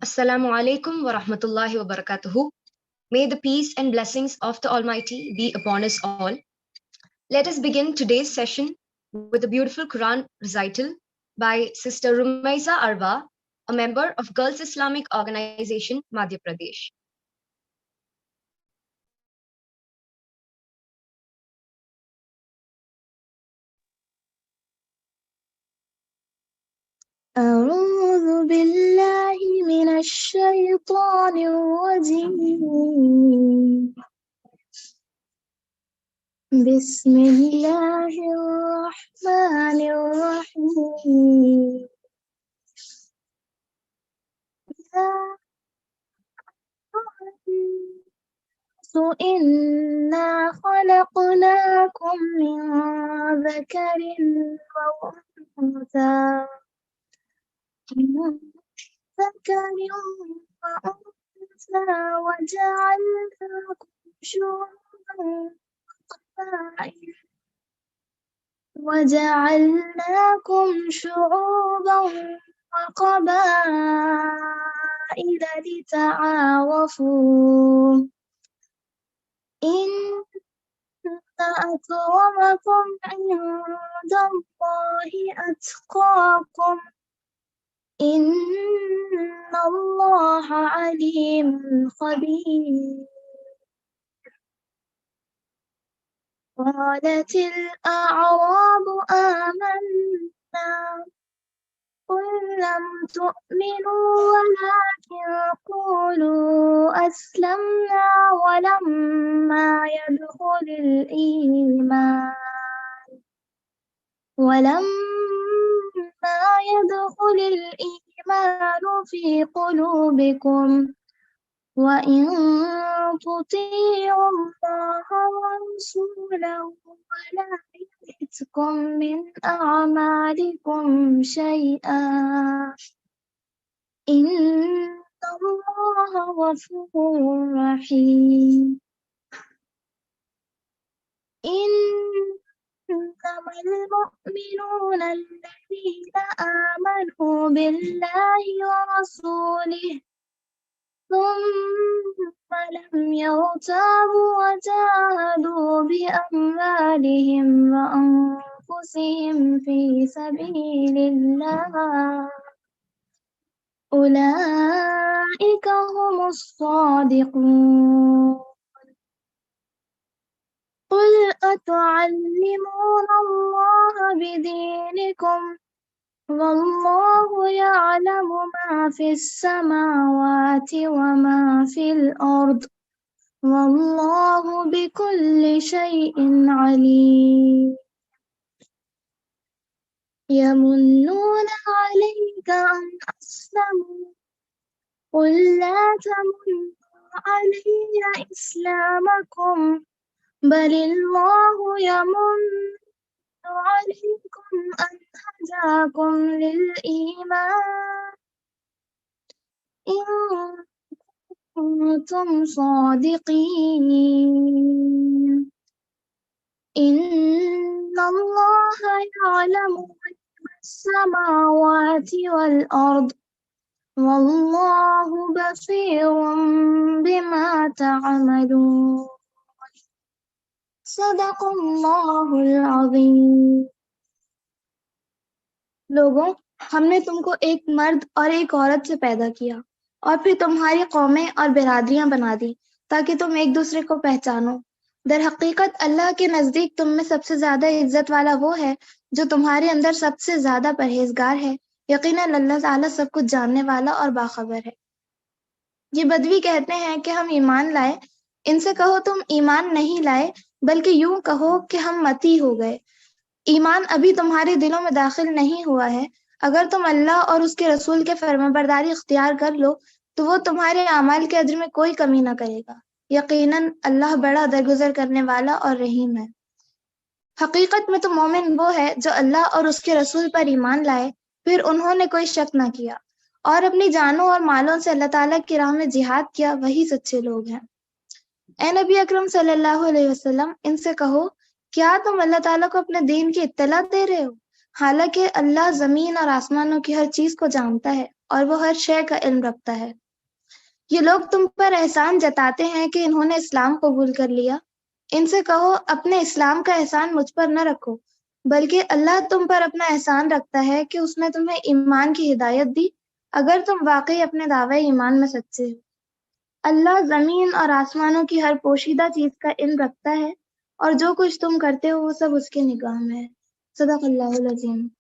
Assalamu alaikum wa rahmatullahi wa barakatuhu. May the peace and blessings of the Almighty be upon us all. Let us begin today's session with a beautiful Quran recital by Sister Rumaiza Arwa, a member of Girls Islamic Organization, Madhya Pradesh. أعوذ بالله من الشيطان الرجيم بسم الله الرحمن الرحيم إنا خلقناكم من ذكر وأنثى ذكر وأنثى وجعلناكم شعوبا وقبائل لتعارفوا إن أكرمكم عند الله أتقاكم إن الله عليم خبير قالت الأعراب آمنا قل لم تؤمنوا ولكن قولوا أسلمنا ولما يدخل الإيمان في قلوبكم وإن تطيعوا الله ورسوله ولا يلتكم من أعمالكم شيئا إن الله غفور رحيم إنما المؤمنون الذين آمنوا بالله ورسوله ثم لم يرتابوا وجاهدوا بأموالهم وأنفسهم في سبيل الله أولئك هم الصادقون قل أتعلمون الله بدينكم والله يعلم ما في السماوات وما في الأرض والله بكل شيء عليم يمنون عليك أن أسلموا قل لا تمنوا علي إسلامكم بل الله يمن عليكم أن هداكم للإيمان إن كنتم صادقين إن الله يعلم غيب السماوات والأرض والله بصير بما تعملون صدق الله العظيम। लोगों, हमने तुमको एक मर्द और एक औरत से पैदा किया और फिर तुम्हारी कौमें और बिरादरियां बना दी ताकि तुम एक दूसरे को पहचानो। दर हकीकत अल्लाह के नजदीक तुम में सबसे ज्यादा इज्जत वाला वो है जो तुम्हारे अंदर सबसे ज्यादा परहेजगार है। यकीनन अल्लाह ताला सब कुछ जानने वाला और बाखबर है। ये बदवी कहते हैं कि हम ईमान लाए। इनसे कहो तुम ईमान नहीं लाए, बल्कि यूं कहो कि हम मती हो गए। ईमान अभी तुम्हारे दिलों में दाखिल नहीं हुआ है। अगर तुम अल्लाह और उसके रसूल के फरमाबरदारी इख्तियार कर लो तो वो तुम्हारे अमाल के अज्र में कोई कमी न करेगा। यकीनन अल्लाह बड़ा दरगुजर करने वाला और रहीम है। हकीकत में तो मोमिन वो है जो अल्लाह और उसके रसूल पर ईमान लाए, फिर उन्होंने कोई शक न किया और अपनी जानों और मालों से अल्लाह ताला की राह में जिहाद किया, वही सच्चे लोग हैं। ए नबी अकरम सल्लल्लाहु अलैहि वसल्लम, इनसे कहो, क्या तुम अल्लाह ताला को अपने दीन की इत्तला दे रहे हो? हालांकि अल्लाह जमीन और आसमानों की हर चीज को जानता है और वो हर शय का इल्म रखता है। ये लोग तुम पर एहसान जताते हैं कि इन्होंने इस्लाम कबूल कर लिया। इनसे कहो अपने इस्लाम का एहसान मुझ पर न रखो, बल्कि अल्लाह तुम पर अपना एहसान रखता है कि उसने तुम्हें ईमान की हिदायत दी, अगर तुम वाकई अपने दावे ईमान में सच्चे हो। अल्लाह जमीन और आसमानों की हर पोशीदा चीज का इल्म रखता है, और जो कुछ तुम करते हो वो सब उसके निगाह में है। सदक़ल्लाहुल अज़ीम।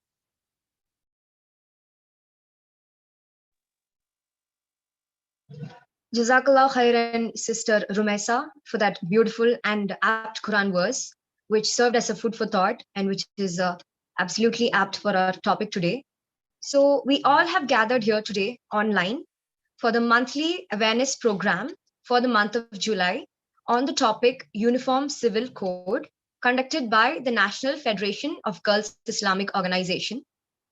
Jazakallah khairan, Sister Rumesa, for that beautiful and apt Quran verse, which served as a food for thought and which is absolutely apt for our topic today. So, we all have gathered here today online for the monthly awareness program for the month of July on the topic Uniform Civil Code, conducted by the National Federation of Girls Islamic Organization.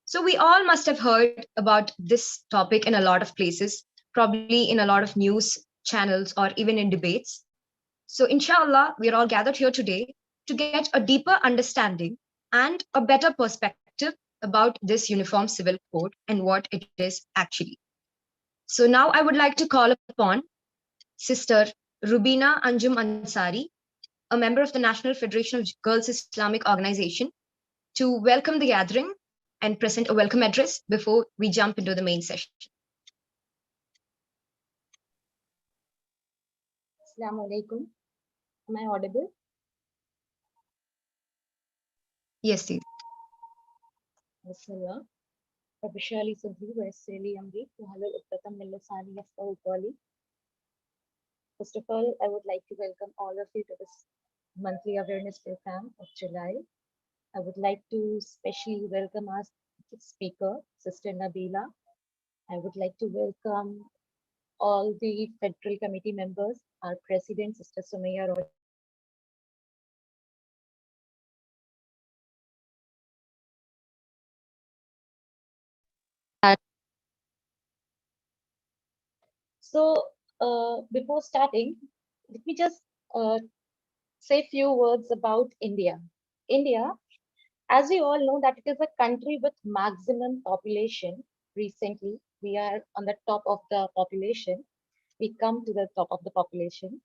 So, we all must have heard about this topic in a lot of places, probably in a lot of news channels or even in debates. So, inshallah, we are all gathered here today to get a deeper understanding and a better perspective about this Uniform Civil Code and what it is actually. So, now I would like to call upon Sister Rubina Anjum Ansari, a member of the National Federation of Girls Islamic Organization, to welcome the gathering and present a welcome address before we jump into the main session. Assalamu alaikum. Am I audible? Yes, Steve. Bismillah. Rabbi Sadri wa Yassirli Amri Wahlul Uqdatam min Lisani Yafqahu Qawli. First of all, I would like to welcome all of you to this monthly awareness program of July. I would like to specially welcome our speaker, Sister Nabila. I would like to welcome all the Federal Committee members, our President, Sister Sumaya Roy. So, before starting, let me just say a few words about India. India, as we all know, that it is a country with maximum population. Recently, we are on the top of the population. We come to the top of the population.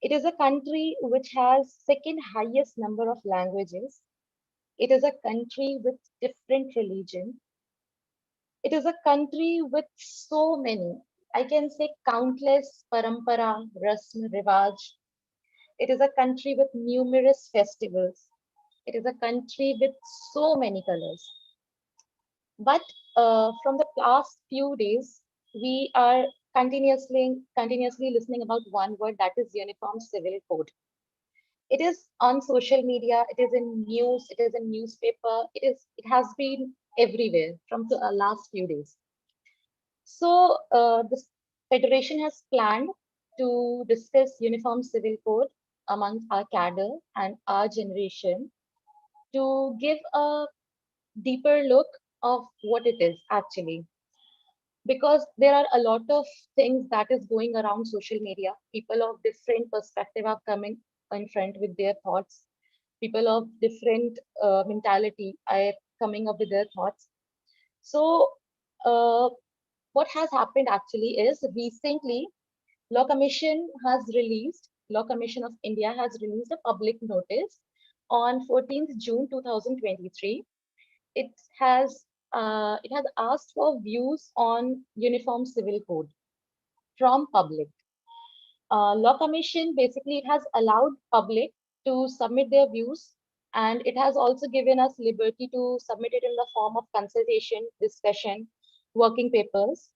It is a country which has second highest number of languages. It is a country with different religions. It is a country with so many, I can say countless parampara, rasm, rivaj. It is a country with numerous festivals. It is a country with so many colors. But from the past few days, we are continuously listening about one word, that is Uniform Civil Code. It is on social media, it is in news, it is in newspaper, it has been everywhere from the last few days. So the Federation has planned to discuss Uniform Civil Code amongst our cadre and our generation to give a deeper look of what it is actually. Because there are a lot of things that is going around social media. People of different perspective are coming in front with their thoughts. People of different mentality are coming up with their thoughts. So uh, what has happened actually is recently Law Commission of India has released a public notice on 14th June 2023. It has asked for views on Uniform Civil Code from public. Law Commission basically it has allowed public to submit their views, and it has also given us liberty to submit it in the form of consultation, discussion, working papers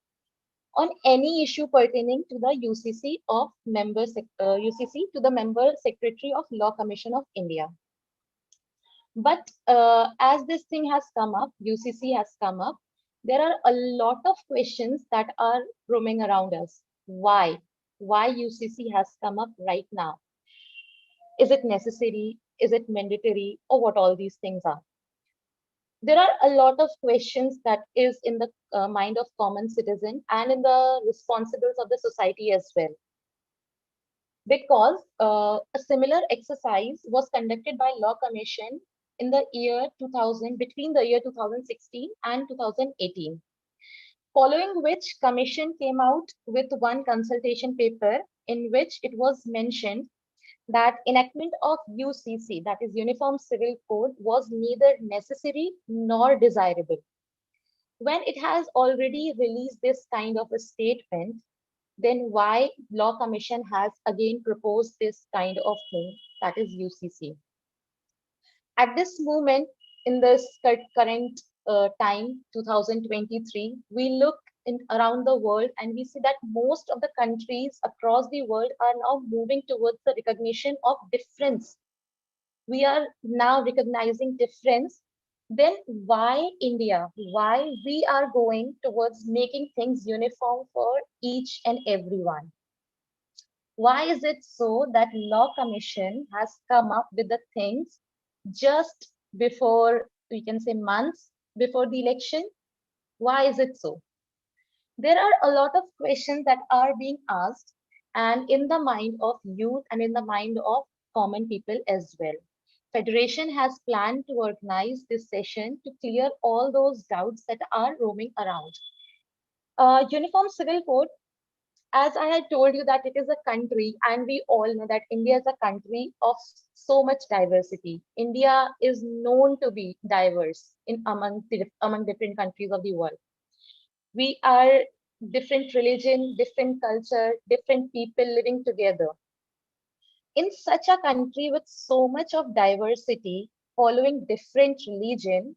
on any issue pertaining to the UCC of UCC to the member secretary of Law Commission of India. But as this thing has come up, UCC has come up, there are a lot of questions that are roaming around us. Why? Why UCC has come up right now? Is it necessary? Is it mandatory? Or what all these things are? There are a lot of questions that is in the mind of common citizen and in the responsibles of the society as well. Because a similar exercise was conducted by Law Commission in the year 2000, between the year 2016 and 2018. Following which commission came out with one consultation paper in which it was mentioned that enactment of UCC, that is Uniform Civil Code, was neither necessary nor desirable. When it has already released this kind of a statement, then why Law Commission has again proposed this kind of thing, that is UCC. At this moment, in this current time, 2023, we look around the world and we see that most of the countries across the world are now moving towards the recognition of difference. We are now recognizing difference. Then why India? Why we are going towards making things uniform for each and everyone? Why is it so that Law Commission has come up with the things just before, we can say, months before the election? Why is it so? There are a lot of questions that are being asked, and in the mind of youth and in the mind of common people as well. Federation has planned to organize this session to clear all those doubts that are roaming around. Uniform Civil Code, as I had told you that it is a country, and we all know that India is a country of so much diversity. India is known to be diverse in among different countries of the world. We are different religion, different culture, different people living together. In such a country with so much of diversity, following different religion,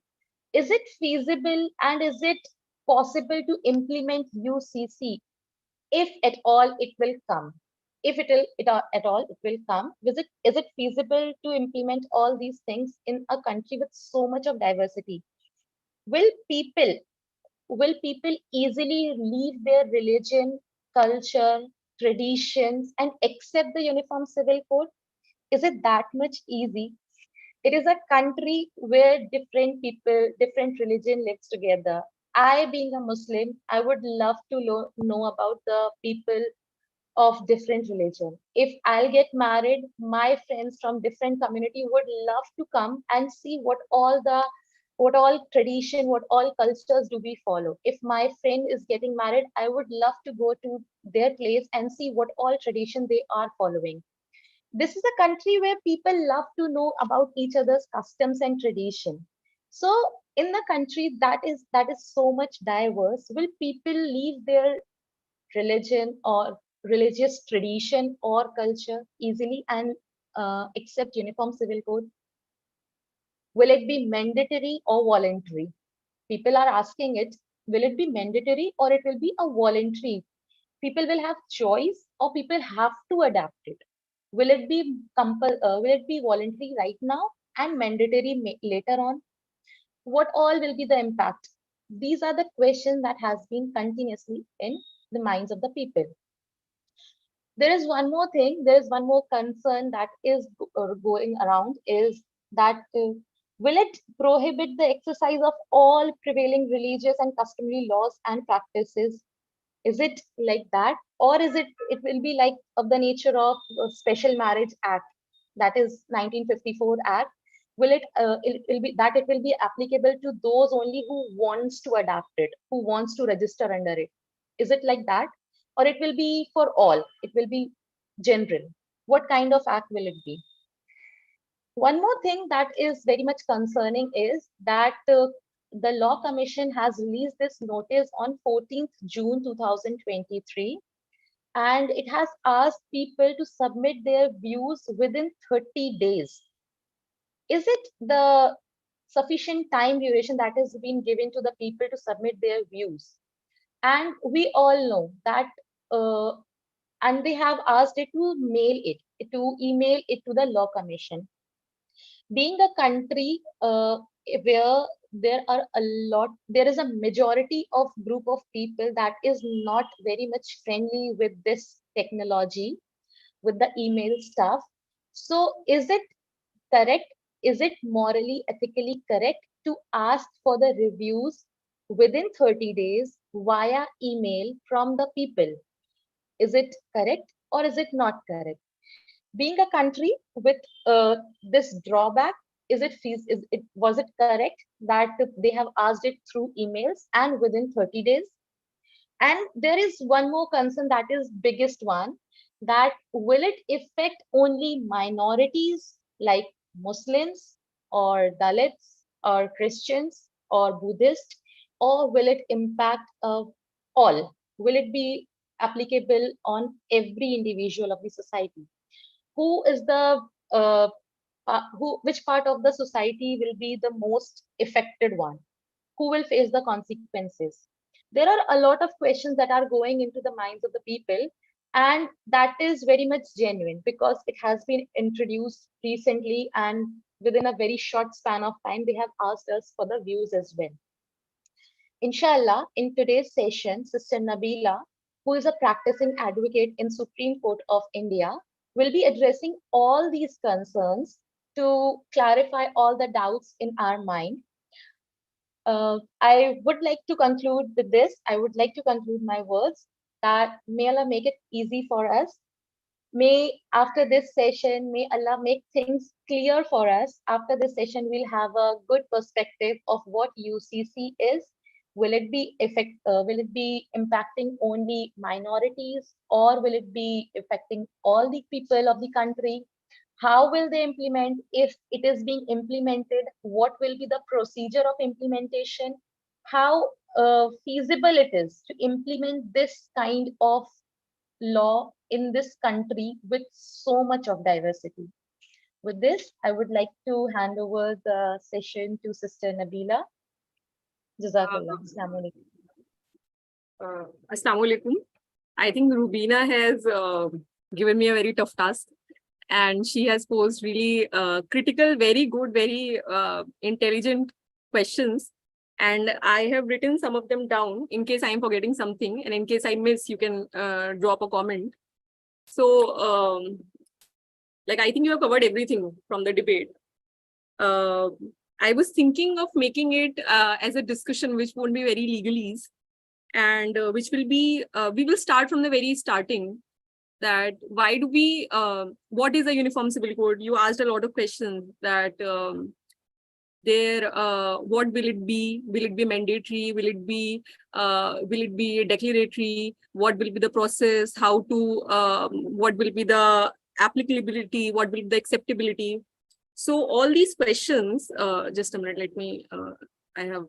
is it feasible and is it possible to implement UCC if at all it will come? If at all it will come, is it feasible to implement all these things in a country with so much of diversity? Will people will people easily leave their religion, culture, traditions, and accept the Uniform Civil Code? Is it that much easy? It is a country where different people, different religion lives together. I, being a Muslim, I would love to know about the people of different religion. If I'll get married, my friends from different community would love to come and see what all tradition, what all cultures do we follow. If my friend is getting married, I would love to go to their place and see what all tradition they are following. This is a country where people love to know about each other's customs and tradition. So in the country that is so much diverse, will people leave their religion or religious tradition or culture easily and accept Uniform Civil Code? Will it be mandatory or voluntary? People are asking it, will it be mandatory or it will be a voluntary? People will have choice or people have to adapt it. Will it be voluntary right now and mandatory later on? What all will be the impact? These are the questions that has been continuously in the minds of the people. There is one more thing, there is one more concern that is going around, is that will it prohibit the exercise of all prevailing religious and customary laws and practices? Is it like that, or is it will be like of the nature of Special Marriage Act, that is 1954 Act? Will it will be that it will be applicable to those only who wants to adapt it, who wants to register under it? Is it like that, or it will be for all? It will be general. What kind of act will it be? One more thing that is very much concerning is that the Law Commission has released this notice on 14th June 2023, and it has asked people to submit their views within 30 days. Is it the sufficient time duration that has been given to the people to submit their views? And we all know that, and they have asked it to to email it to the Law Commission. Being a country where there is a majority of group of people that is not very much friendly with this technology, with the email stuff. So is it correct? Is it morally, ethically correct to ask for the reviews within 30 days via email from the people? Is it correct or is it not correct? Being a country with this drawback, was it correct that they have asked it through emails and within 30 days? And there is one more concern that is biggest one, that will it affect only minorities like Muslims or Dalits or Christians or Buddhists, or will it impact all? Will it be applicable on every individual of the society? Who is the which part of the society will be the most affected one? Who will face the consequences? There are a lot of questions that are going into the minds of the people, and that is very much genuine because it has been introduced recently, and within a very short span of time, they have asked us for the views as well. Inshallah, in today's session, Sister Nabila, who is a practicing advocate in Supreme Court of India, will be addressing all these concerns to clarify all the doubts in our mind. I would like to conclude with this. I would like to conclude my words that may Allah make it easy for us. May after this session, may Allah make things clear for us. After this session, we'll have a good perspective of what UCC is. Will it be impacting only minorities, or will it be affecting all the people of the country? How will they implement? If it is being implemented, what will be the procedure of implementation? How feasible it is to implement this kind of law in this country with so much of diversity. With this, I would like to hand over the session to Sister Nabila. Jazakallah. Assalamu alaikum. Assalamu alaikum. I think Rubina has given me a very tough task, and she has posed really critical, very good, very intelligent questions. And I have written some of them down in case I am forgetting something, and in case I miss, you can drop a comment. So, like, I think you have covered everything from the debate. I was thinking of making it as a discussion which won't be very legalese, and which will be, we will start from the very starting, that why do we, what is a uniform civil code? You asked a lot of questions that what will it be? Will it be mandatory? Will it be declaratory? What will be the process? How to, what will be the applicability? What will be the acceptability? So all these questions, just a minute, let me, I have,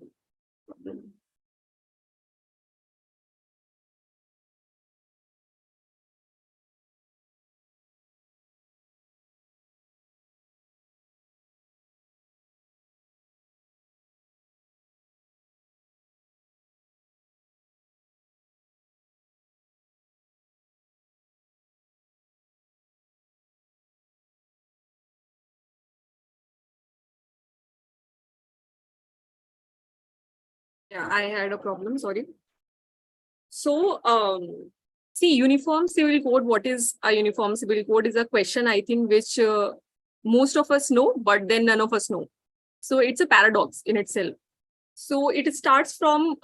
yeah, I had a problem, sorry. So, see, uniform civil code, what is a uniform civil code is a question, I think, which most of us know, but then none of us know. So it's a paradox in itself. So it starts from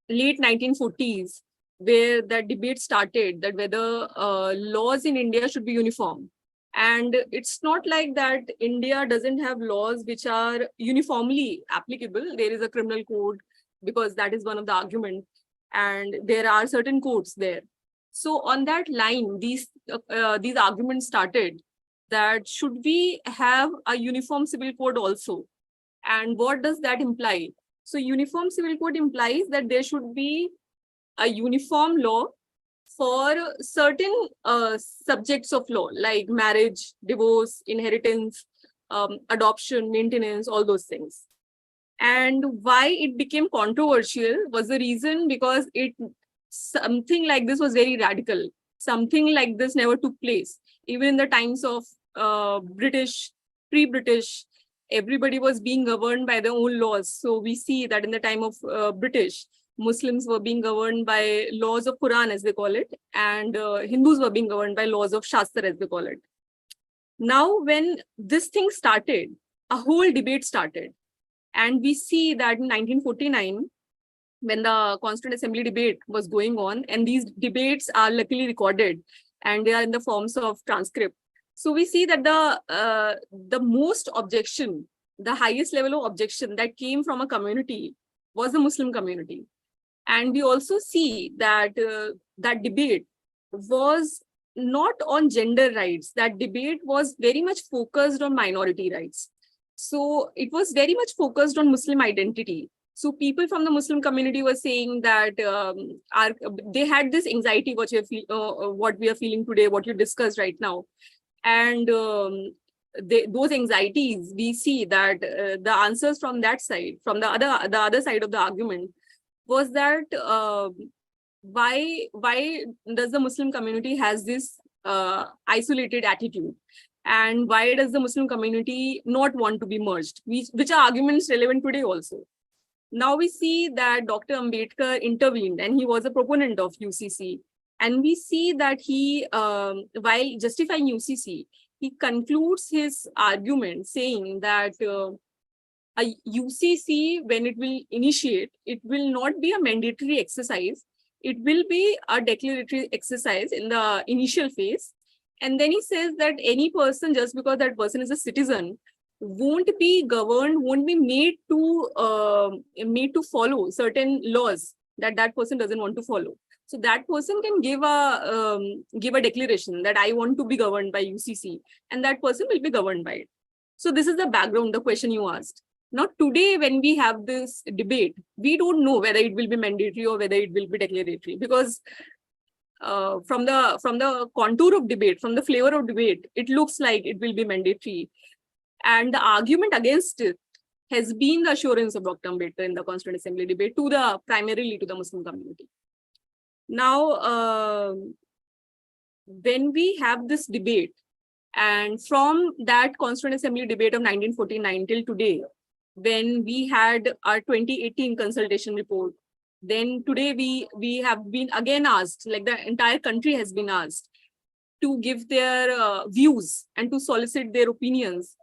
late 1940s, where that debate started that whether laws in India should be uniform. And it's not like that India doesn't have laws which are uniformly applicable. There is a criminal code, because that is one of the arguments. And there are certain codes there. So on that line, these arguments started that should we have a uniform civil code also? And what does that imply? So uniform civil code implies that there should be a uniform law for certain subjects of law, like marriage, divorce, inheritance, adoption, maintenance, all those things. And why it became controversial was the reason because something like this was very radical. Something like this never took place. Even in the times of British, pre-British, everybody was being governed by their own laws. So we see that in the time of British, Muslims were being governed by laws of Quran, as they call it, and Hindus were being governed by laws of Shastra, as they call it. Now, when this thing started, a whole debate started. And we see that in 1949, when the Constituent Assembly debate was going on, and these debates are luckily recorded, and they are in the forms of transcript. So we see that the most objection, the highest level of objection that came from a community was the Muslim community. And we also see that that debate was not on gender rights. That debate was very much focused on minority rights. So it was very much focused on Muslim identity. So people from the Muslim community were saying that they had this anxiety, what we are feeling today, what you discussed right now. And those anxieties, we see that the answers from that side, from the other side of the argument, was that why does the Muslim community has this isolated attitude, and why does the Muslim community not want to be merged, which are arguments relevant today also. Now we see that Dr. Ambedkar intervened and he was a proponent of UCC, and we see that he while justifying UCC, he concludes his argument saying that a UCC, when it will initiate, it will not be a mandatory exercise. It will be a declaratory exercise in the initial phase. And then he says that any person, just because that person is a citizen, won't be governed, won't be made to follow certain laws that that person doesn't want to follow. So that person can give a declaration that I want to be governed by UCC, and that person will be governed by it. So this is the background, the question you asked. Now, today, when we have this debate, we don't know whether it will be mandatory or whether it will be declaratory, because from the contour of debate, from the flavor of debate, it looks like it will be mandatory. And the argument against it has been the assurance of Dr. Ambedkar in the Constituent Assembly debate primarily to the Muslim community. Now, when we have this debate, and from that Constituent Assembly debate of 1949 till today, when we had our 2018 consultation report, then today we have been again asked, like the entire country has been asked, to give their views and to solicit their opinions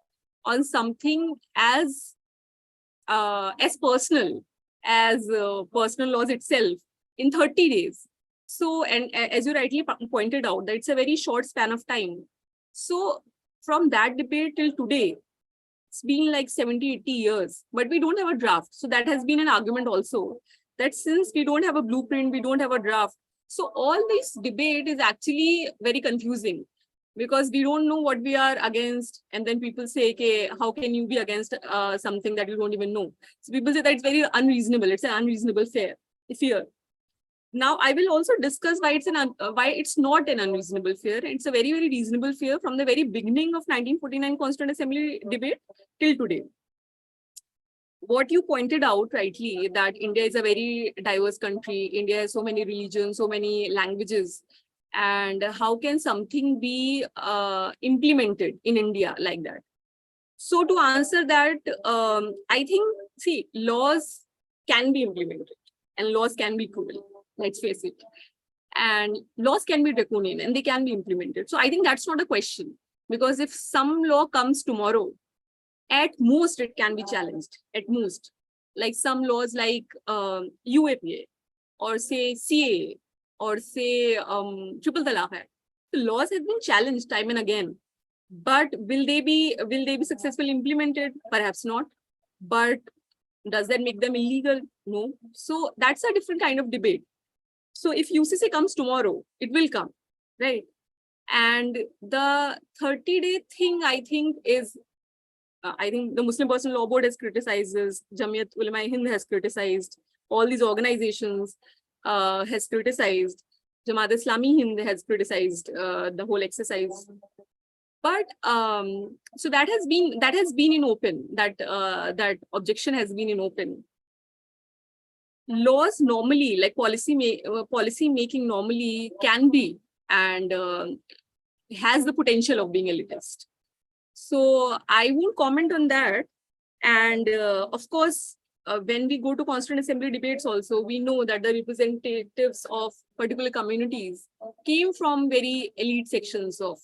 on something as personal as personal laws itself in 30 days. So, and as you rightly pointed out, that it's a very short span of time. So from that debate till today, it's been like 70, 80 years, but we don't have a draft. So that has been an argument also, that since we don't have a blueprint, we don't have a draft. So all this debate is actually very confusing, because we don't know what we are against. And then people say, okay, how can you be against something that you don't even know? So people say that it's very unreasonable. It's an unreasonable fear. Now, I will also discuss why it's not an unreasonable fear. It's a very, very reasonable fear from the very beginning of 1949 Constituent Assembly debate till today. What you pointed out rightly, that India is a very diverse country. India has so many religions, so many languages. And how can something be implemented in India like that? So to answer that, I think, see, laws can be implemented and laws can be cruel. Let's face it. And laws can be draconian and they can be implemented. So I think that's not a question, because if some law comes tomorrow, at most it can be challenged, at most. Like some laws like UAPA or say CAA or say Triple Talaq Act. The laws have been challenged time and again. But will they be successfully implemented? Perhaps not. But does that make them illegal? No. So that's a different kind of debate. So if UCC comes tomorrow, it will come, right? And the 30-day thing, I think, is, I think the Muslim Personal Law Board has criticized this, Jameel Ulema-e-Hind has criticized, all these organizations has criticized, Jamaat Islami Hind has criticized the whole exercise. But so that has been in open, that objection has been in open. Laws normally, like policy making normally can be and has the potential of being elitist. So I won't comment on that. And of course, when we go to Constituent Assembly debates also, we know that the representatives of particular communities came from very elite sections of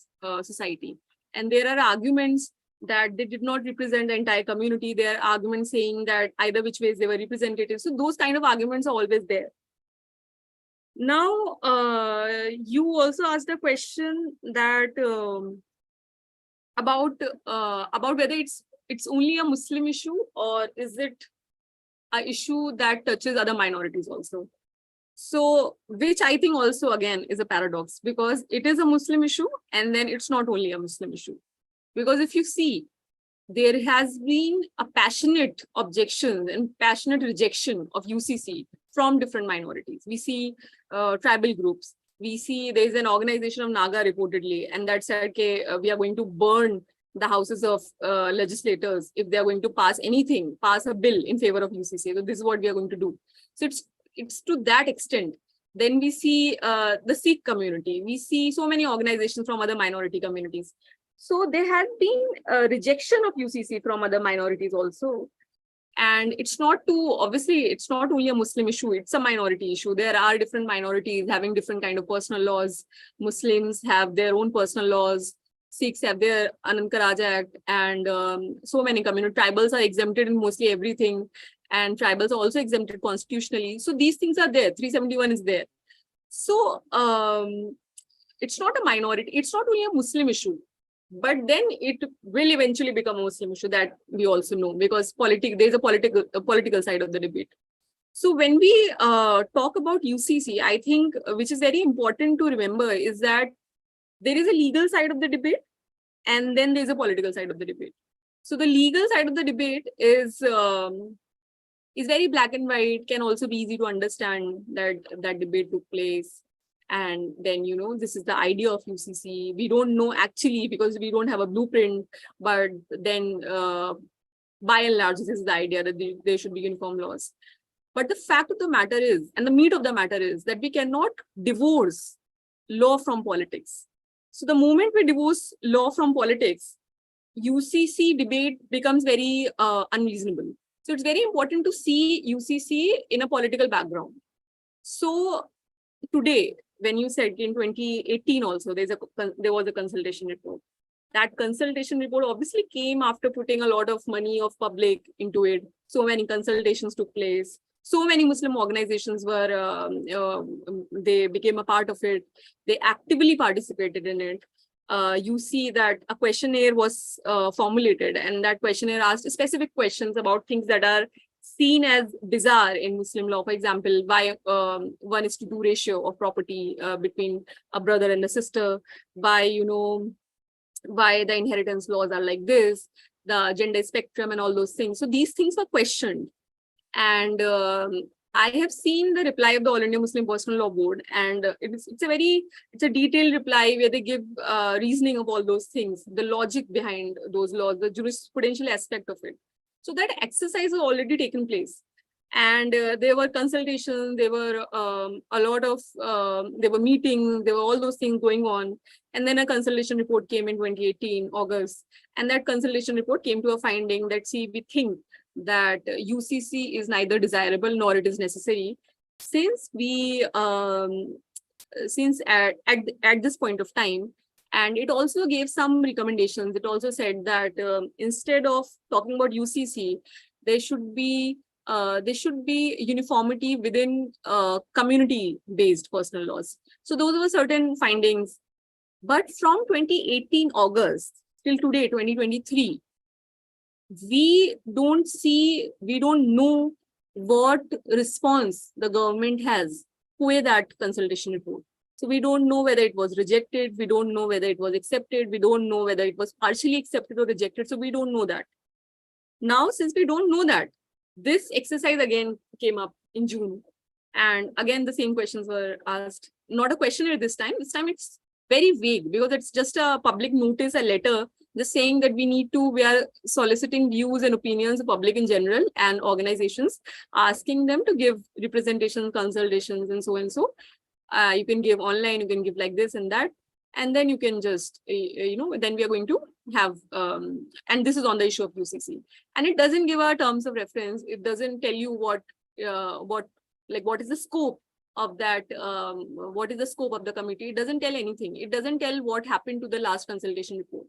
society. And there are arguments that they did not represent the entire community. There are arguments saying that either which ways they were representatives. So those kind of arguments are always there. Now, you also asked a question that about whether it's only a Muslim issue or is it an issue that touches other minorities also. So, which I think also again is a paradox, because it is a Muslim issue and then it's not only a Muslim issue. Because if you see, there has been a passionate objection and passionate rejection of UCC from different minorities. We see tribal groups. We see there is an organization of Naga reportedly, and that said, okay, we are going to burn the houses of legislators if they are going to pass anything, pass a bill in favor of UCC. So this is what we are going to do. So it's to that extent. Then we see the Sikh community. We see so many organizations from other minority communities. So there has been a rejection of UCC from other minorities also. And it's not obviously, it's not only a Muslim issue, it's a minority issue. There are different minorities having different kind of personal laws. Muslims have their own personal laws. Sikhs have their Anand Karaja Act, and so many community tribals are exempted in mostly everything. And tribals are also exempted constitutionally. So these things are there. 371 is there. So it's not a minority. It's not only a Muslim issue. But then it will eventually become a Muslim issue, that we also know, because there's a political side of the debate. So when we talk about UCC, I think which is very important to remember is that there is a legal side of the debate and then there's a political side of the debate. So the legal side of the debate is very black and white, can also be easy to understand that that debate took place. And then, this is the idea of UCC. We don't know actually, because we don't have a blueprint, but then by and large, this is the idea that there should be uniform laws. But the fact of the matter is, and the meat of the matter is, that we cannot divorce law from politics. So the moment we divorce law from politics, UCC debate becomes very unreasonable. So it's very important to see UCC in a political background. So today, when you said in 2018 also, there was a consultation report. That consultation report obviously came after putting a lot of money of public into it. So many consultations took place. So many Muslim organizations they became a part of it. They actively participated in it. You see that a questionnaire was formulated, and that questionnaire asked specific questions about things that are seen as bizarre in Muslim law. For example, why 1:2 ratio of property between a brother and a sister, why the inheritance laws are like this, the gender spectrum and all those things. So these things were questioned. And I have seen the reply of the All India Muslim Personal Law Board, and it's a detailed reply where they give reasoning of all those things, the logic behind those laws, the jurisprudential aspect of it. So that exercise has already taken place, and there were consultations, there were there were meetings, there were all those things going on. And then a consultation report came in 2018, August, and that consultation report came to a finding that, we think that UCC is neither desirable nor it is necessary, since at this point of time. And it also gave some recommendations. It also said that instead of talking about UCC, there should be uniformity within community-based personal laws. So those were certain findings. But from 2018 August till today, 2023, we don't know what response the government has to that consultation report. So we don't know whether it was rejected. We don't know whether it was accepted. We don't know whether it was partially accepted or rejected. So we don't know that. Now, since we don't know that, this exercise again came up in June. And again, the same questions were asked. Not a questionnaire this time. This time it's very vague, because it's just a public notice, a letter, just saying that we are soliciting views and opinions of public in general and organizations, asking them to give representations, consultations, and so and so. You can give online, you can give like this and that. And then you can just, then we are going to have, and this is on the issue of UCC. And it doesn't give our terms of reference. It doesn't tell you what is the scope of that, what is the scope of the committee. It doesn't tell anything. It doesn't tell what happened to the last consultation report.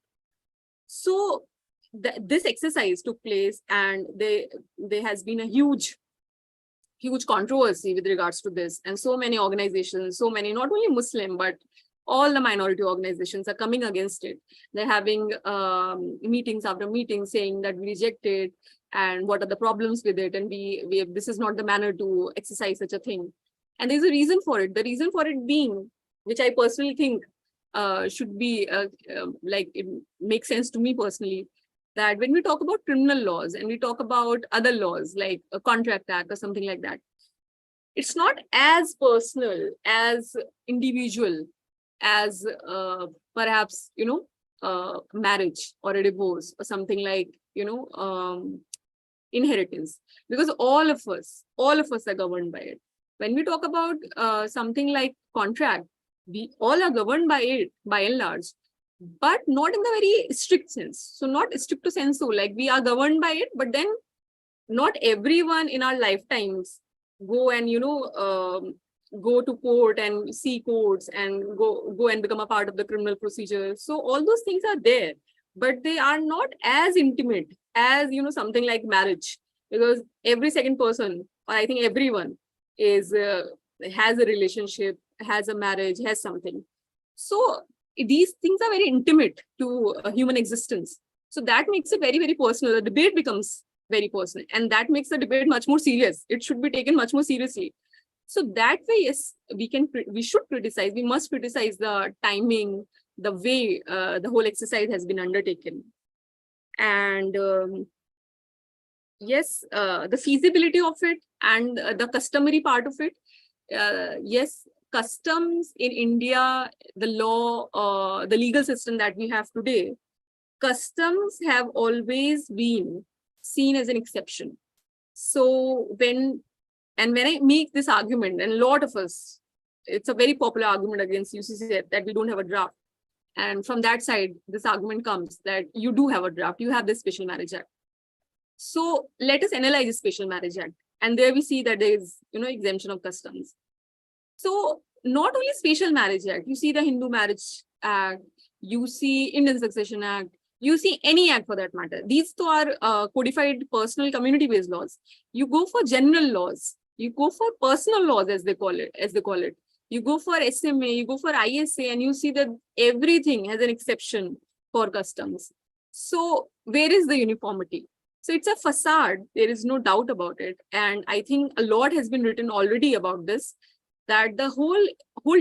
So this exercise took place, and there has been a huge controversy with regards to this. And so many organizations, not only Muslim, but all the minority organizations are coming against it. They're having meetings after meetings saying that we reject it, and what are the problems with it, and this is not the manner to exercise such a thing. And there's a reason for it. The reason for it being, which I personally think should be like, it makes sense to me personally, that when we talk about criminal laws and we talk about other laws like a contract act or something like that, it's not as personal, as individual as perhaps, marriage or a divorce or something like, inheritance, because all of us are governed by it. When we talk about something like contract, we all are governed by it by and large, but not in the very strict sense. So not strict to sense, so like we are governed by it, but then not everyone in our lifetimes go and go to court and see courts and go and become a part of the criminal procedure. So all those things are there, but they are not as intimate as something like marriage, because every second person, or I think everyone, is has a relationship, has a marriage, has something. So these things are very intimate to human existence. So that makes it very, very personal. The debate becomes very personal, and that makes the debate much more serious. It should be taken much more seriously. So that way, yes, we should criticize. We must criticize the timing, the way the whole exercise has been undertaken, and yes, the feasibility of it and the customary part of it. Yes, customs in India, the law, the legal system that we have today, customs have always been seen as an exception. So when I make this argument, and a lot of us, it's a very popular argument against UCC that we don't have a draft. And from that side, this argument comes that you do have a draft, you have this Special Marriage Act. So let us analyze the Special Marriage Act. And there we see that there is, exemption of customs. So not only Special Marriage Act, you see the Hindu Marriage Act, you see Indian Succession Act, you see any act for that matter. These two are codified personal community-based laws. You go for general laws, you go for personal laws as they call it. You go for SMA, you go for ISA, and you see that everything has an exception for customs. So where is the uniformity? So it's a facade, there is no doubt about it. And I think a lot has been written already about this, that the whole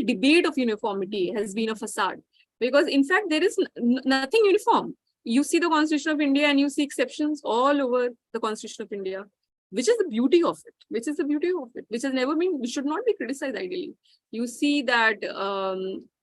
debate of uniformity has been a facade. Because in fact, there is nothing uniform. You see the Constitution of India and you see exceptions all over the Constitution of India, which is the beauty of it, which has never been, which should not be criticized ideally. You see that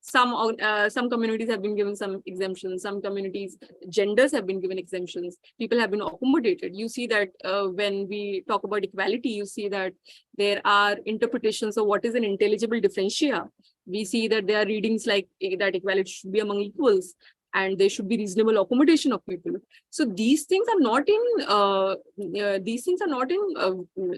some communities have been given some exemptions, some communities, genders have been given exemptions, people have been accommodated. You see that when we talk about equality, you see that there are interpretations of what is an intelligible differentia. We see that there are readings like that equality should be among equals, and there should be reasonable accommodation of people. So these things are not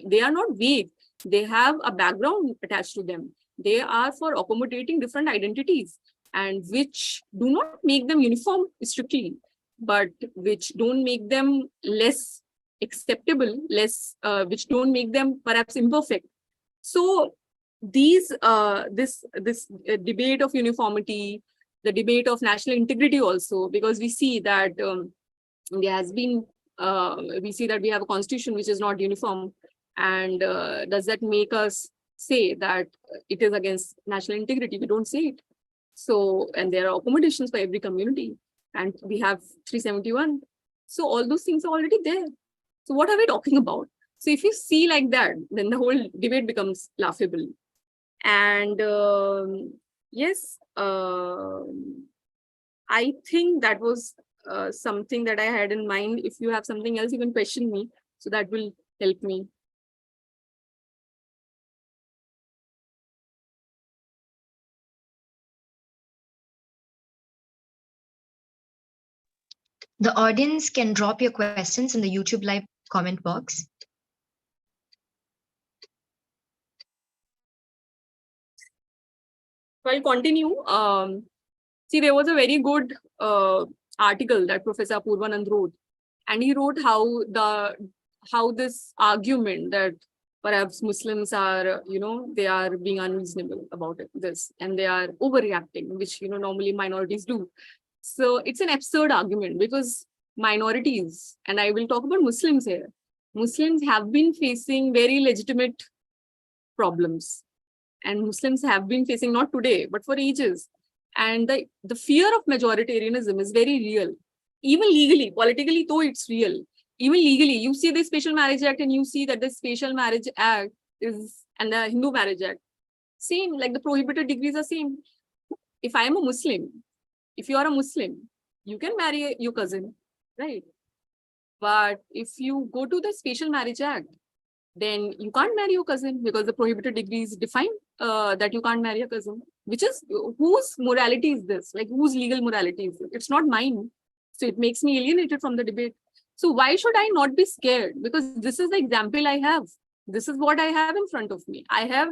they are not vague. They have a background attached to them. They are for accommodating different identities, and which do not make them uniform strictly, but which don't make them less acceptable, which don't make them perhaps imperfect. So this debate of uniformity, the debate of national integrity also, because we see that there has been, we see that we have a constitution which is not uniform. And does that make us say that it is against national integrity? We don't say it. So, and there are accommodations for every community, and we have 371. So all those things are already there. So what are we talking about? So if you see like that, then the whole debate becomes laughable. And yes, I think that was something that I had in mind. If you have something else, you can question me. So that will help me. The audience can drop your questions in the YouTube Live comment box. So I'll continue. See, there was a very good article that Professor Purvanand wrote, and he wrote how this argument that perhaps Muslims are, they are being unreasonable about this, and they are overreacting, which, normally minorities do. So it's an absurd argument, because minorities, and I will talk about Muslims here, Muslims have been facing very legitimate problems. and Muslims have been facing, not today, but for ages. And the fear of majoritarianism is very real. Even legally, politically, though it's real. Even legally, you see the Special Marriage Act and you see that the Special Marriage Act is, and the Hindu Marriage Act, same, like the prohibited degrees are same. If I am a Muslim, if you are a Muslim, you can marry your cousin, right? But if you go to the Special Marriage Act, then you can't marry your cousin because the prohibited degrees define that you can't marry a cousin, which is, whose morality is this? Like, whose legal morality is it? It's not mine. So it makes me alienated from the debate. So why should I not be scared? Because this is the example I have. This is what I have in front of me. I have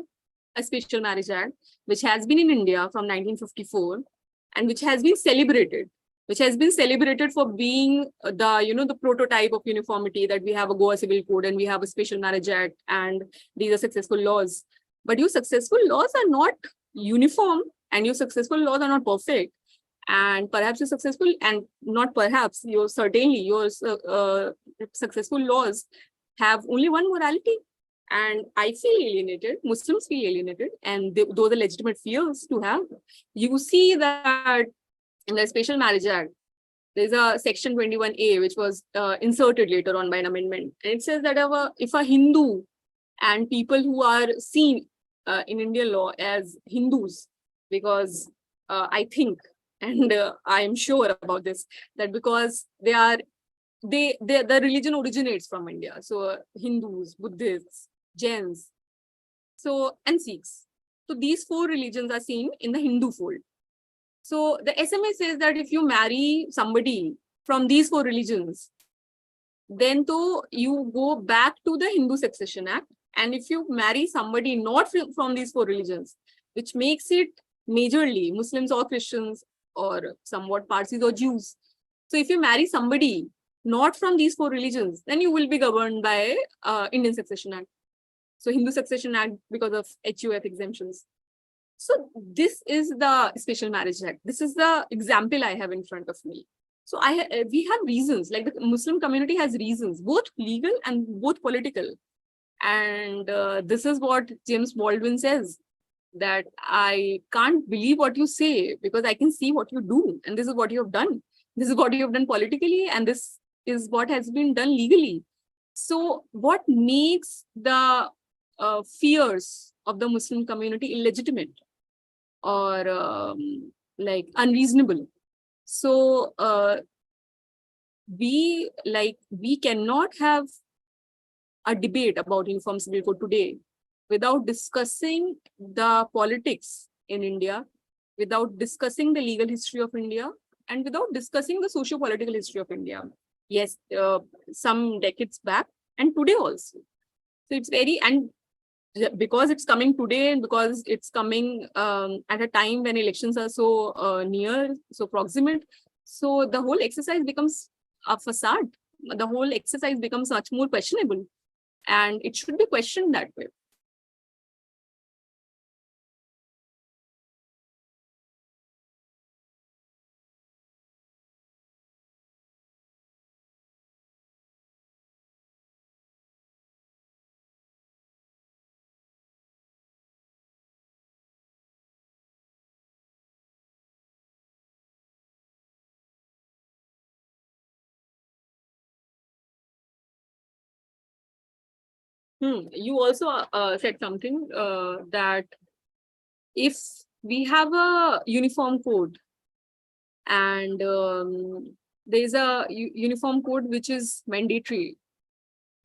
a Special Marriage Act, which has been in India from 1954 and which has been celebrated, for being the prototype of uniformity, that we have a Goa Civil Code and we have a Special Marriage Act and these are successful laws. But your successful laws are not uniform and your successful laws are not perfect. And perhaps your successful, and not perhaps, your successful laws have only one morality. And I feel alienated, Muslims feel alienated, and those are legitimate fears to have. You see that in the Special Marriage Act, there's a section 21A, which was inserted later on by an amendment. And it says that if a Hindu and people who are seen in Indian law as Hindus, because I think, and I am sure about this, that because the religion originates from India. So Hindus, Buddhists, Jains, and Sikhs. So these four religions are seen in the Hindu fold. So the SMA says that if you marry somebody from these four religions, then though you go back to the Hindu Succession Act. And if you marry somebody not from these four religions, which makes it majorly Muslims or Christians or somewhat Parsis or Jews. So if you marry somebody not from these four religions, then you will be governed by Indian Succession Act. So Hindu Succession Act because of HUF exemptions. So this is the Special Marriage Act. This is the example I have in front of me. So we have reasons, like the Muslim community has reasons, both legal and both political. And this is what James Baldwin says, that I can't believe what you say because I can see what you do. And this is what you have done. This is what you have done politically. And this is what has been done legally. So what makes the fears of the Muslim community illegitimate or like unreasonable? So we cannot have a debate about Uniform Civil Code today without discussing the politics in India, without discussing the legal history of India, and without discussing the socio-political history of India. Yes, some decades back and today also. So it's and because it's coming today and because it's coming at a time when elections are so near, so proximate, so the whole exercise becomes a facade. The whole exercise becomes much more questionable, and it should be questioned that way. You also said something that if we have a uniform code and there's a uniform code which is mandatory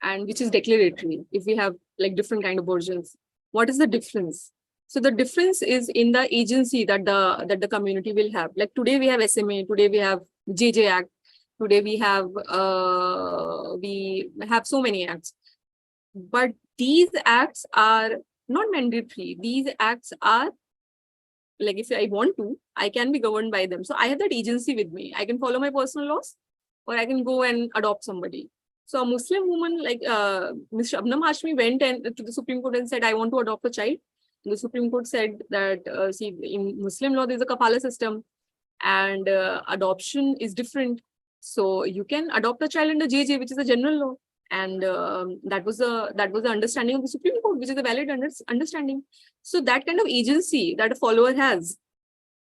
and which is declaratory, if we have like different kind of versions, what is the difference? So the difference is in the agency that the community will have. Like today we have SMA, today we have JJ Act, today we have so many acts. But these acts are not mandatory. These acts are like, if I want to, I can be governed by them. So I have that agency with me. I can follow my personal laws or I can go and adopt somebody. So a Muslim woman like Ms. Shabnam Hashmi went to the Supreme Court and said, I want to adopt a child. And the Supreme Court said that, see, in Muslim law, there's a kafala system and adoption is different. So you can adopt a child under JJ, which is a general law. And that was the understanding of the Supreme Court, which is a valid understanding. So that kind of agency that a follower has,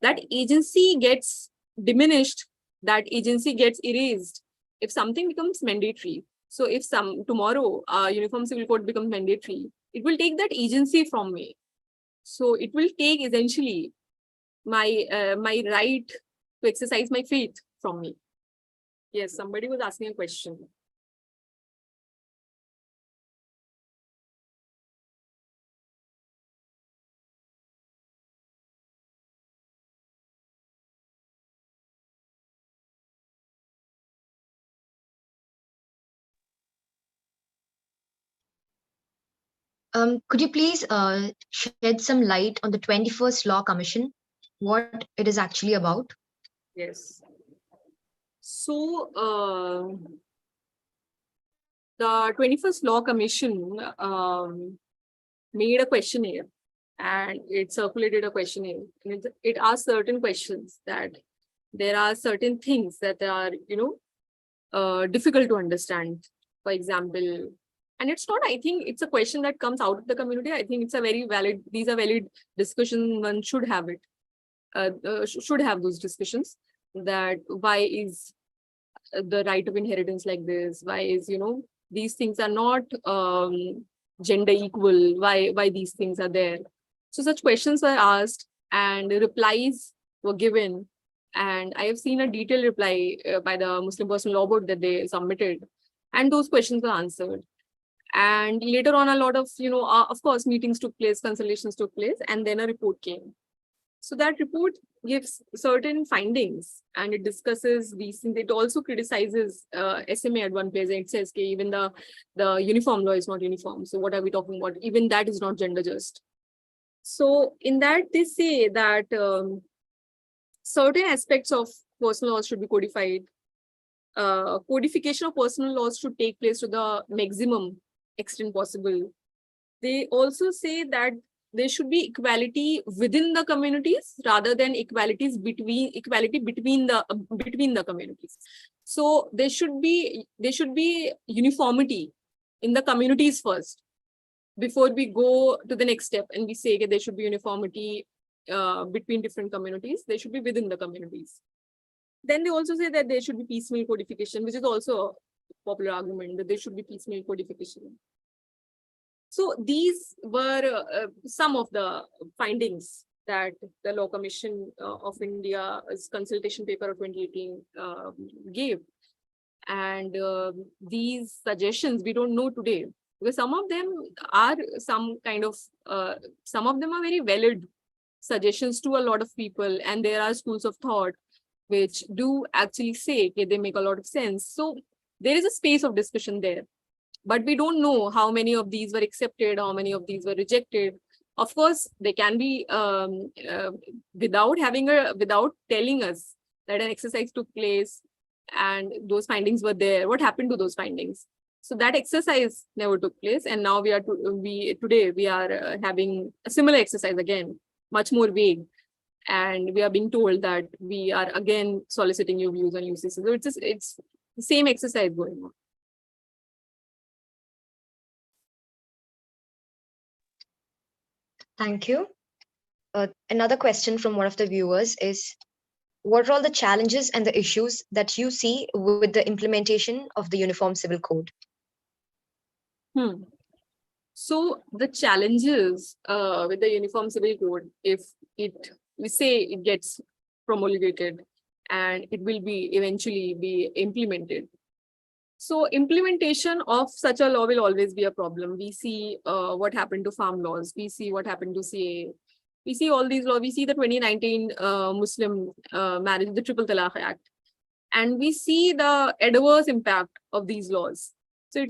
that agency gets diminished, that agency gets erased if something becomes mandatory. So if tomorrow uniform civil code becomes mandatory, it will take that agency from me. So it will take essentially my right to exercise my faith from me. Yes, somebody was asking a question. Could you please shed some light on the 21st Law Commission, what it is actually about? Yes. So the 21st Law Commission made a questionnaire, and it circulated a questionnaire. And it asked certain questions, that there are certain things that are, difficult to understand. For example, and it's not, I think it's a question that comes out of the community. I think it's a very valid, these are valid discussions. One should have it, should have those discussions, that why is the right of inheritance like this? Why is, these things are not gender equal? Why these things are there? So such questions were asked and replies were given. And I have seen a detailed reply by the Muslim Personal Law Board that they submitted, and those questions were answered. And later on, a lot of, of course, meetings took place, consultations took place, and then a report came. So that report gives certain findings, and it discusses these things. It also criticizes SMA at one place, and it says, okay, even the uniform law is not uniform. So what are we talking about? Even that is not gender just. So in that, they say that certain aspects of personal laws should be codified. Codification of personal laws should take place to the maximum extent possible. They also say that there should be equality within the communities rather than equality between the communities. So there should be uniformity in the communities first before we go to the next step and we say, okay, there should be uniformity between different communities. They should be within the communities. Then they also say that there should be piecemeal codification, which is also a popular argument, that there should be piecemeal codification. So these were some of the findings that the Law Commission of India's consultation paper of 2018 gave. And these suggestions, we don't know today, because some of them are some of them are very valid suggestions to a lot of people. And there are schools of thought which do actually say, okay, they make a lot of sense. So there is a space of discussion there. But we don't know how many of these were accepted, how many of these were rejected. Of course, they can be without telling us that an exercise took place and those findings were there. What happened to those findings? So that exercise never took place, and now today we are having a similar exercise again, much more vague, and we are being told that we are again soliciting your views on UCC. So it's the same exercise going on. Thank you. Another question from one of the viewers is, what are all the challenges and the issues that you see with the implementation of the Uniform Civil Code? So the challenges with the Uniform Civil Code, if we say it gets promulgated and it will eventually be implemented. So implementation of such a law will always be a problem. We see what happened to farm laws. We see what happened to CAA. We see all these laws. We see the 2019 Muslim marriage, the Triple Talaq Act. And we see the adverse impact of these laws. So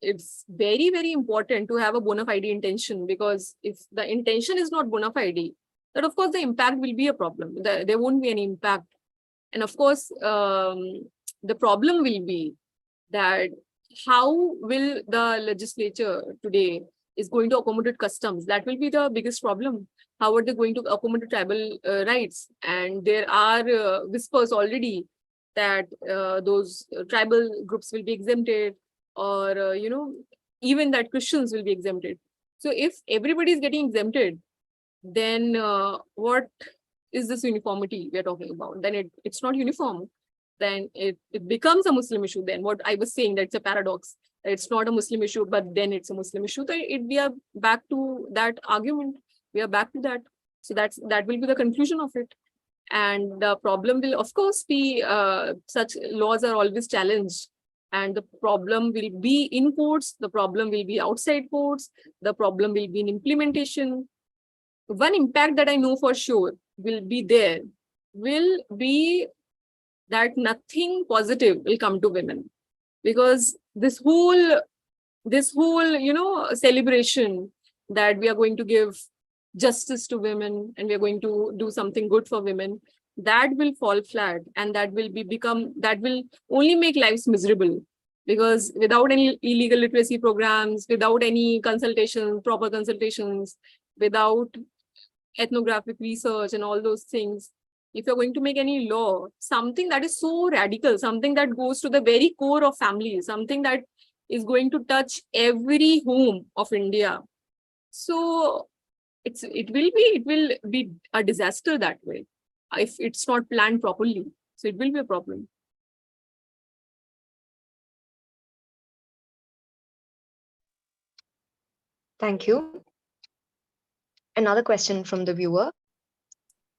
it's very, very important to have a bona fide intention, because if the intention is not bona fide, then of course the impact will be a problem. There won't be any impact. And of course, the problem will be that how will the legislature today is going to accommodate customs? That will be the biggest problem. How are they going to accommodate tribal rights? And there are whispers already that those tribal groups will be exempted. or even that Christians will be exempted. So if everybody is getting exempted, then what is this uniformity we are talking about? Then it's not uniform. Then it becomes a Muslim issue. Then what I was saying, that's a paradox. It's not a Muslim issue, but then it's a Muslim issue. So we are back to that argument. We are back to that. So that will be the conclusion of it. And the problem will, of course, be such laws are always challenged. And the problem will be in courts, the problem will be outside courts, the problem will be in implementation. One impact that I know for sure will be that nothing positive will come to women, because this whole celebration that we are going to give justice to women and we are going to do something good for women, that will fall flat, and that will only make lives miserable, because without any illegal literacy programs, without any proper consultations, without ethnographic research and all those things, if you're going to make any law, something that is so radical, something that goes to the very core of families, something that is going to touch every home of India, so it will be a disaster that way if it's not planned properly. So it will be a problem. Thank you. Another question from the viewer.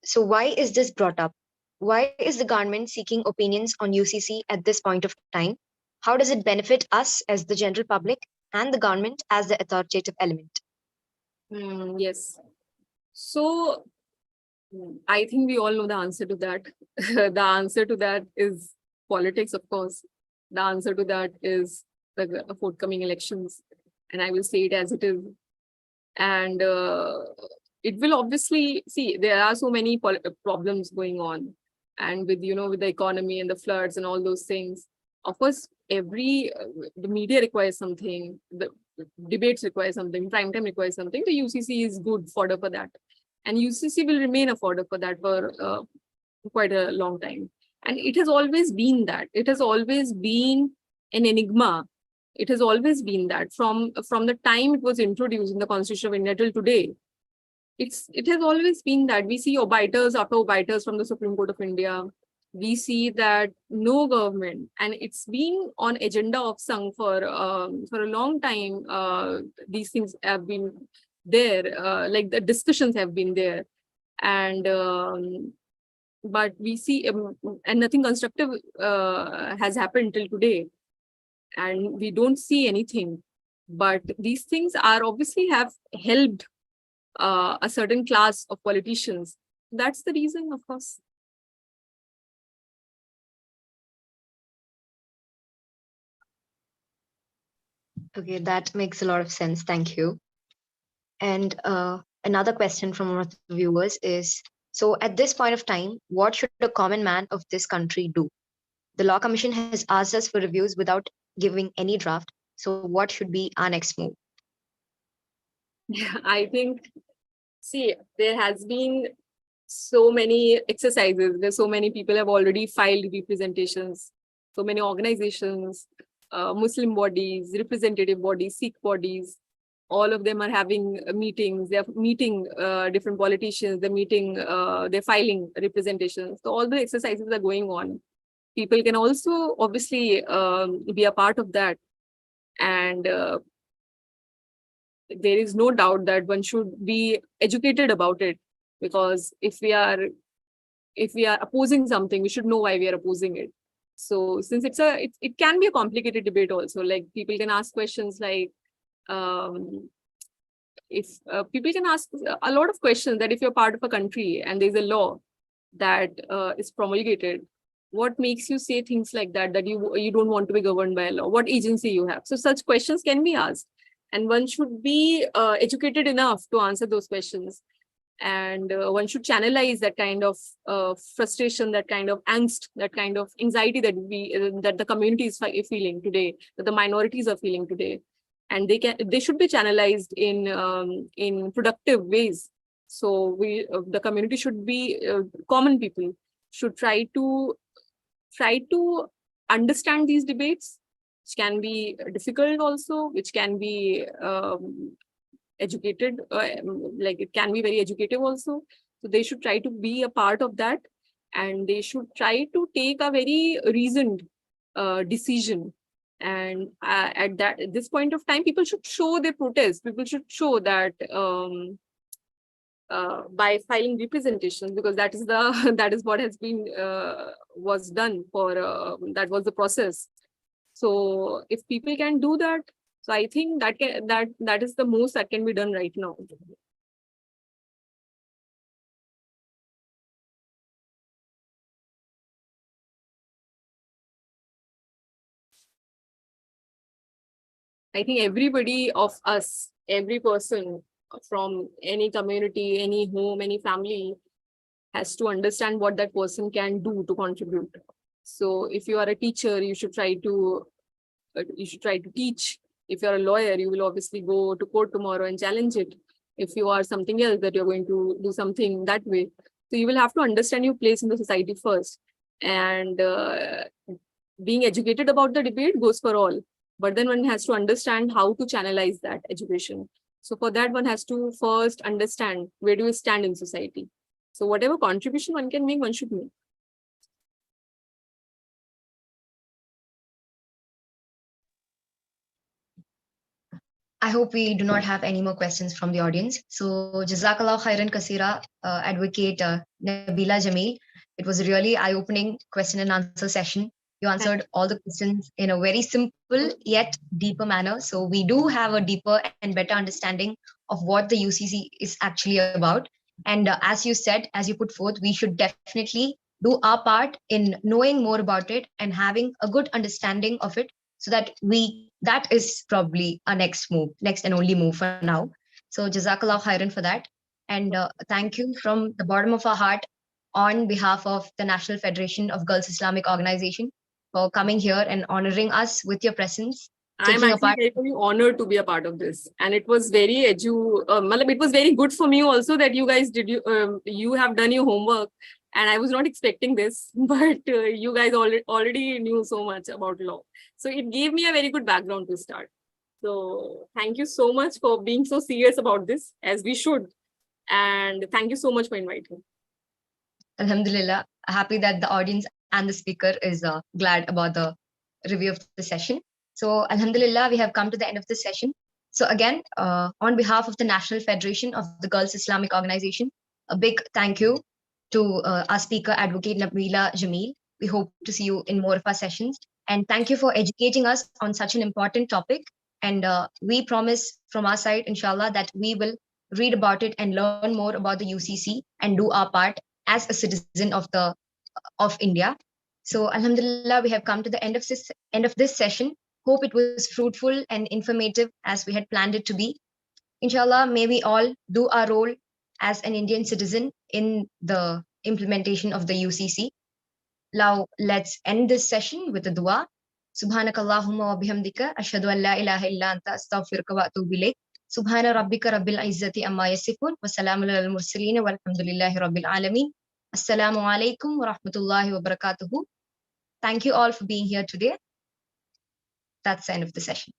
So why is this brought up? Why is the government seeking opinions on UCC at this point of time? How does it benefit us as the general public and the government as the authoritative element? Yes. So I think we all know the answer to that. The answer to that is politics, of course. The answer to that is the forthcoming elections. And I will say it as it is. And it will obviously, see, there are so many problems going on. And with the economy and the floods and all those things, of course, the media requires something, the debates require something, prime time requires something. The UCC is good fodder for that. And UCC will remain a fodder for that for quite a long time. And it has always been that. It has always been an enigma. It has always been that from the time it was introduced in the Constitution of India till today. It has always been that. We see obiters after obiters from the Supreme Court of India. We see that no government, and it's been on agenda of Sangh for a long time. These things have been there, like the discussions have been there, and but we see and nothing constructive has happened till today, and we don't see anything. But these things are obviously have helped a certain class of politicians. That's the reason, of course. Okay, that makes a lot of sense. Thank you. And another question from one of the viewers is, so at this point of time, what should a common man of this country do? The Law Commission has asked us for reviews without giving any draft. So what should be our next move? I think, see, there has been so many exercises. There's so many people have already filed representations. So many organizations, Muslim bodies, representative bodies, Sikh bodies, all of them are having meetings. They're meeting different politicians. They're filing representations. So all the exercises are going on. People can also obviously be a part of that. And there is no doubt that one should be educated about it, because if we are opposing something, we should know why we are opposing it. So since it can be a complicated debate also, like people can ask questions like, if people can ask a lot of questions, that if you're part of a country and there's a law that is promulgated, what makes you say things like that you don't want to be governed by a law? What agency you have? So such questions can be asked, and one should be educated enough to answer those questions. And one should channelize that kind of frustration, that kind of angst, that kind of anxiety that the community is feeling today, that the minorities are feeling today, and they should be channelized in productive ways. So the community should be common people should try to understand these debates, which can be difficult also, which can be educated, like it can be very educative also. So they should try to be a part of that, and they should try to take a very reasoned decision. And at this point of time, people should show their protest. People should show that by filing representations, because that is the that is what has been was done for that was the process. So if people can do that, so I think that is the most that can be done right now. I think everybody of us, every person from any community, any home, any family, has to understand what that person can do to contribute. So if you are a teacher, you should try to teach. If you're a lawyer, you will obviously go to court tomorrow and challenge it. If you are something else, that you're going to do something that way. So you will have to understand your place in the society first. And being educated about the debate goes for all. But then one has to understand how to channelize that education. So for that, one has to first understand where do you stand in society. So whatever contribution one can make, one should make. I hope we do not have any more questions from the audience. So, Jazakallah khairan kasira, Advocate Nabila Jameel. It was a really eye-opening question and answer session. You answered all the questions in a very simple yet deeper manner. So we do have a deeper and better understanding of what the UCC is actually about. And as you said, as you put forth, we should definitely do our part in knowing more about it and having a good understanding of it, so that that is probably our next move, next and only move for now. So Jazakallah khairan for that. And thank you from the bottom of our heart on behalf of the National Federation of Girls Islamic Organization for coming here and honoring us with your presence. I'm Taking a actually part. very honored to be a part of this, and it was very it was very good for me also that you guys you have done your homework, and I was not expecting this, but you guys already knew so much about law, so it gave me a very good background to start. So thank you so much for being so serious about this, as we should, and thank you so much for inviting. Alhamdulillah, happy that the audience and the speaker is glad about the review of the session. So, Alhamdulillah, we have come to the end of this session. So, again, on behalf of the National Federation of the Girls Islamic Organization, a big thank you to our speaker, Advocate Nabila Jameel. We hope to see you in more of our sessions. And thank you for educating us on such an important topic. And we promise from our side, inshallah, that we will read about it and learn more about the UCC and do our part as a citizen of India. So Alhamdulillah, we have come to the end of this session. Hope it was fruitful and informative as we had planned it to be. Inshallah, may we all do our role as an Indian citizen in the implementation of the UCC. Now let's end this session with a dua. Subhanakallahumma wa bihamdika ashhadu an la ilaha illa anta astaghfiruka wa atubu ilayk. Subhana rabbika rabbil izzati amma yasifun wa salamun alal mursalin walhamdulillahi rabbil alamin. Assalamu alaikum wa rahmatullahi wa barakatuhu. Thank you all for being here today. That's the end of the session.